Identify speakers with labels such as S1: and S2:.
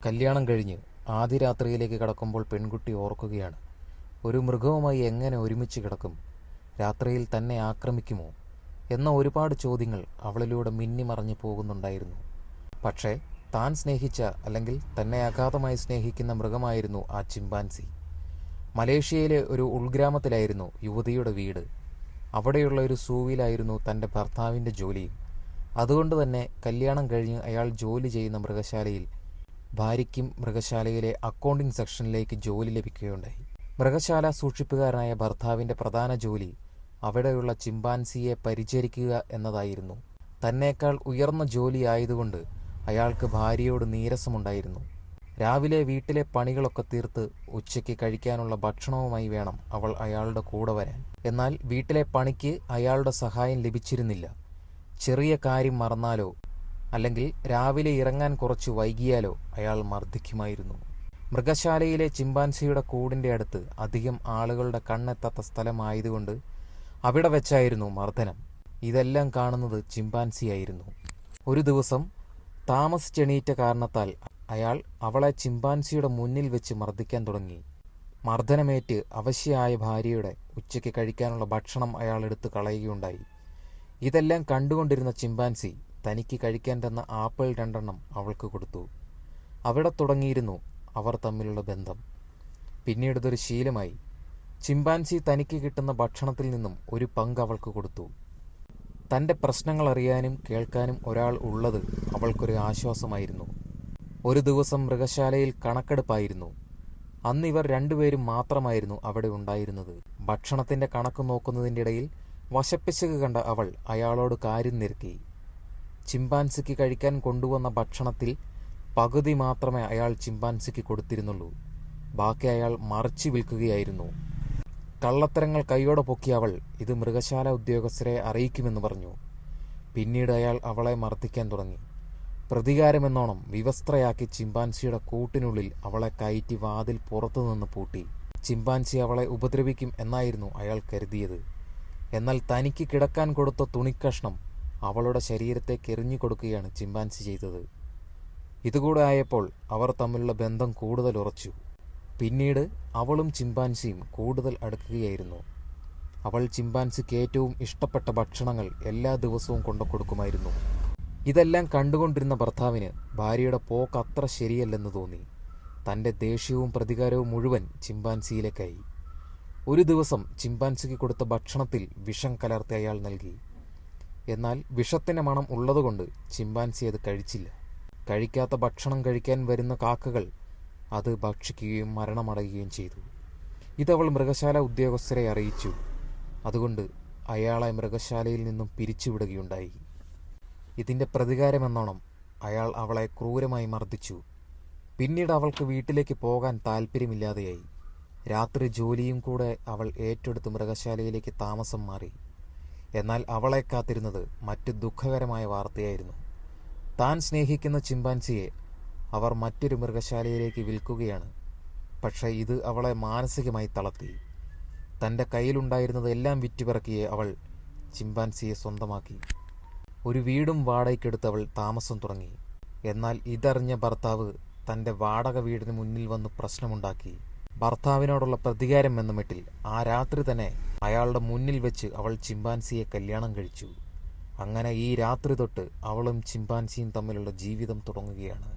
S1: കല്യാണം കഴിഞ്ഞ് ആദ്യ രാത്രിയിലേക്ക് കടക്കുമ്പോൾ പെൺകുട്ടി ഓർക്കുകയാണ്, ഒരു മൃഗവുമായി എങ്ങനെ ഒരുമിച്ച് കിടക്കും, രാത്രിയിൽ തന്നെ ആക്രമിക്കുമോ എന്ന ഒരുപാട് ചോദ്യങ്ങൾ അവളിലൂടെ മിന്നിമറഞ്ഞു പോകുന്നുണ്ടായിരുന്നു. പക്ഷേ താൻ സ്നേഹിച്ച അല്ലെങ്കിൽ തന്നെ അഗാധമായി സ്നേഹിക്കുന്ന മൃഗമായിരുന്നു ആ ചിമ്പാൻസി. മലേഷ്യയിലെ ഒരു ഉൾഗ്രാമത്തിലായിരുന്നു യുവതിയുടെ വീട്. അവിടെയുള്ള ഒരു സൂവിലായിരുന്നു തൻ്റെ ഭർത്താവിൻ്റെ ജോലിയും. അതുകൊണ്ട് തന്നെ കല്യാണം കഴിഞ്ഞ് അയാൾ ജോലി ചെയ്യുന്ന മൃഗശാലയിൽ ഭാര്യയ്ക്കും മൃഗശാലയിലെ അക്കൗണ്ടിംഗ് സെക്ഷനിലേക്ക് ജോലി ലഭിക്കുകയുണ്ടായി. മൃഗശാല സൂക്ഷിപ്പുകാരനായ ഭർത്താവിൻ്റെ പ്രധാന ജോലി അവിടെയുള്ള ചിമ്പാൻസിയെ പരിചരിക്കുക എന്നതായിരുന്നു. തന്നേക്കാൾ ഉയർന്ന ജോലി ആയതുകൊണ്ട് അയാൾക്ക് ഭാര്യയോട് നീരസമുണ്ടായിരുന്നു. രാവിലെ വീട്ടിലെ പണികളൊക്കെ തീർത്ത് ഉച്ചയ്ക്ക് കഴിക്കാനുള്ള ഭക്ഷണവുമായി വേണം അവൾ അയാളുടെ കൂടെ വരാൻ. എന്നാൽ വീട്ടിലെ പണിക്ക് അയാളുടെ സഹായം ലഭിച്ചിരുന്നില്ല. ചെറിയ കാര്യം മറന്നാലോ അല്ലെങ്കിൽ രാവിലെ ഇറങ്ങാൻ കുറച്ച് വൈകിയാലോ അയാൾ മർദ്ദിക്കുമായിരുന്നു. മൃഗശാലയിലെ ചിമ്പാൻസിയുടെ കൂടിൻ്റെ അടുത്ത് അധികം ആളുകളുടെ കണ്ണെത്താത്ത സ്ഥലമായതുകൊണ്ട് അവിടെ വെച്ചായിരുന്നു മർദ്ദനം. ഇതെല്ലാം കാണുന്നത് ചിമ്പാൻസിയായിരുന്നു. ഒരു ദിവസം താമസിച്ചെണീറ്റ കാരണത്താൽ അയാൾ അവളെ ചിമ്പാൻസിയുടെ മുന്നിൽ വെച്ച് മർദ്ദിക്കാൻ തുടങ്ങി. മർദ്ദനമേറ്റ് അവശയായ ഭാര്യയുടെ ഉച്ചയ്ക്ക് കഴിക്കാനുള്ള ഭക്ഷണം അയാൾ എടുത്ത് കളയുകയുണ്ടായി. ഇതെല്ലാം കണ്ടുകൊണ്ടിരുന്ന ചിമ്പാൻസി തനിക്ക് കഴിക്കാൻ തന്ന ആപ്പിൾ 2 അവൾക്ക് കൊടുത്തു. അവിടെ തുടങ്ങിയിരുന്നു അവർ തമ്മിലുള്ള ബന്ധം. പിന്നീട് ഇതൊരു ശീലമായി. ചിമ്പാൻസി തനിക്ക് കിട്ടുന്ന ഭക്ഷണത്തിൽ നിന്നും ഒരു പങ്ക് അവൾക്ക് കൊടുത്തു. തൻ്റെ പ്രശ്നങ്ങൾ അറിയാനും കേൾക്കാനും ഒരാൾ ഉള്ളത് അവൾക്കൊരു ആശ്വാസമായിരുന്നു. ഒരു ദിവസം മൃഗശാലയിൽ കണക്കെടുപ്പായിരുന്നു. അന്ന് ഇവർ 2 പേരും മാത്രമായിരുന്നു അവിടെ ഉണ്ടായിരുന്നത്. ഭക്ഷണത്തിൻ്റെ കണക്ക് നോക്കുന്നതിൻ്റെ ഇടയിൽ വശപ്പിശക് കണ്ട അവൾ അയാളോട് കാര്യം നിരക്കി. ചിമ്പാൻസിക്ക് കഴിക്കാൻ കൊണ്ടുവന്ന ഭക്ഷണത്തിൽ പകുതി മാത്രമേ അയാൾ ചിമ്പാൻസിക്ക് കൊടുത്തിരുന്നുള്ളൂ. ബാക്കി അയാൾ മറിച്ചു വിൽക്കുകയായിരുന്നു. കള്ളത്തരങ്ങൾ കൈയോടെ പൊക്കിയ അവൾ ഇത് മൃഗശാല ഉദ്യോഗസ്ഥരെ അറിയിക്കുമെന്ന് പറഞ്ഞു. പിന്നീട് അയാൾ അവളെ മർദ്ദിക്കാൻ തുടങ്ങി. പ്രതികാരമെന്നോണം വിവസ്ത്രയാക്കി ചിമ്പാൻസിയുടെ കൂട്ടിനുള്ളിൽ അവളെ കയറ്റി വാതിൽ പുറത്തുനിന്ന് പൂട്ടി. ചിമ്പാൻസി അവളെ ഉപദ്രവിക്കും എന്നായിരുന്നു അയാൾ കരുതിയത്. എന്നാൽ തനിക്ക് കിടക്കാൻ കൊടുത്ത തുണിക്കഷ്ണം അവളുടെ ശരീരത്തേക്ക് എറിഞ്ഞു കൊടുക്കുകയാണ് ചിമ്പാൻസി ചെയ്തത്. ഇതുകൂടെ ആയപ്പോൾ അവർ തമ്മിലുള്ള ബന്ധം കൂടുതൽ ഉറച്ചു. പിന്നീട് അവളും ചിമ്പാൻസിയും കൂടുതൽ അടുക്കുകയായിരുന്നു. അവൾ ചിമ്പാൻസിക്ക് ഏറ്റവും ഇഷ്ടപ്പെട്ട ഭക്ഷണങ്ങൾ എല്ലാ ദിവസവും കൊണ്ടു കൊടുക്കുമായിരുന്നു. ഇതെല്ലാം കണ്ടുകൊണ്ടിരുന്ന ഭർത്താവിന് ഭാര്യയുടെ പോക്ക് അത്ര ശരിയല്ലെന്ന് തോന്നി. തൻ്റെ ദേഷ്യവും പ്രതികാരവും മുഴുവൻ ചിമ്പാൻസിയിലേക്കായി. ഒരു ദിവസം ചിമ്പാൻസിക്ക് കൊടുത്ത ഭക്ഷണത്തിൽ വിഷം കലർത്തി അയാൾ നൽകി. എന്നാൽ വിഷത്തിൻ്റെ മണം ഉള്ളതുകൊണ്ട് ചിമ്പാൻസി അത് കഴിച്ചില്ല. കഴിക്കാത്ത ഭക്ഷണം കഴിക്കാൻ വരുന്ന കാക്കകൾ അത് ഭക്ഷിക്കുകയും മരണമടയുകയും ചെയ്തു. ഇതവൾ മൃഗശാല ഉദ്യോഗസ്ഥരെ അറിയിച്ചു. അതുകൊണ്ട് അയാളെ മൃഗശാലയിൽ നിന്നും പിരിച്ചുവിടുകയുണ്ടായി. ഇതിൻ്റെ പ്രതികാരമെന്നോണം അയാൾ അവളെ ക്രൂരമായി മർദ്ദിച്ചു. പിന്നീട് അവൾക്ക് വീട്ടിലേക്ക് പോകാൻ താല്പര്യമില്ലാതെയായി. രാത്രി ജോലിയും കൂടെ അവൾ ഏറ്റെടുത്ത് മൃഗശാലയിലേക്ക് താമസം മാറി. എന്നാൽ അവളെ കാത്തിരുന്നത് മറ്റ് ദുഃഖകരമായ വാർത്തയായിരുന്നു. താൻ സ്നേഹിക്കുന്ന ചിമ്പാൻസിയെ അവർ മറ്റൊരു മൃഗശാലയിലേക്ക് വിൽക്കുകയാണ്. പക്ഷേ ഇത് അവളെ മാനസികമായി തളർത്തി. തൻ്റെ കയ്യിലുണ്ടായിരുന്നത് എല്ലാം വിറ്റുപിറക്കിയ അവൾ ചിമ്പാൻസിയെ സ്വന്തമാക്കി. ഒരു വീടും വാടകയ്ക്കെടുത്ത് അവൾ താമസം തുടങ്ങി. എന്നാൽ ഇതറിഞ്ഞ ഭർത്താവ് തൻ്റെ വാടക വീടിന് മുന്നിൽ വന്ന് പ്രശ്നമുണ്ടാക്കി. ഭർത്താവിനോടുള്ള പ്രതികാരം എന്ന മട്ടിൽ ആ രാത്രി തന്നെ അയാളുടെ മുന്നിൽ വെച്ച് അവൾ ചിമ്പാൻസിയെ കല്യാണം കഴിച്ചു. അങ്ങനെ ഈ രാത്രി തൊട്ട് അവളും ചിമ്പാൻസിയും തമ്മിലുള്ള ജീവിതം തുടങ്ങുകയാണ്.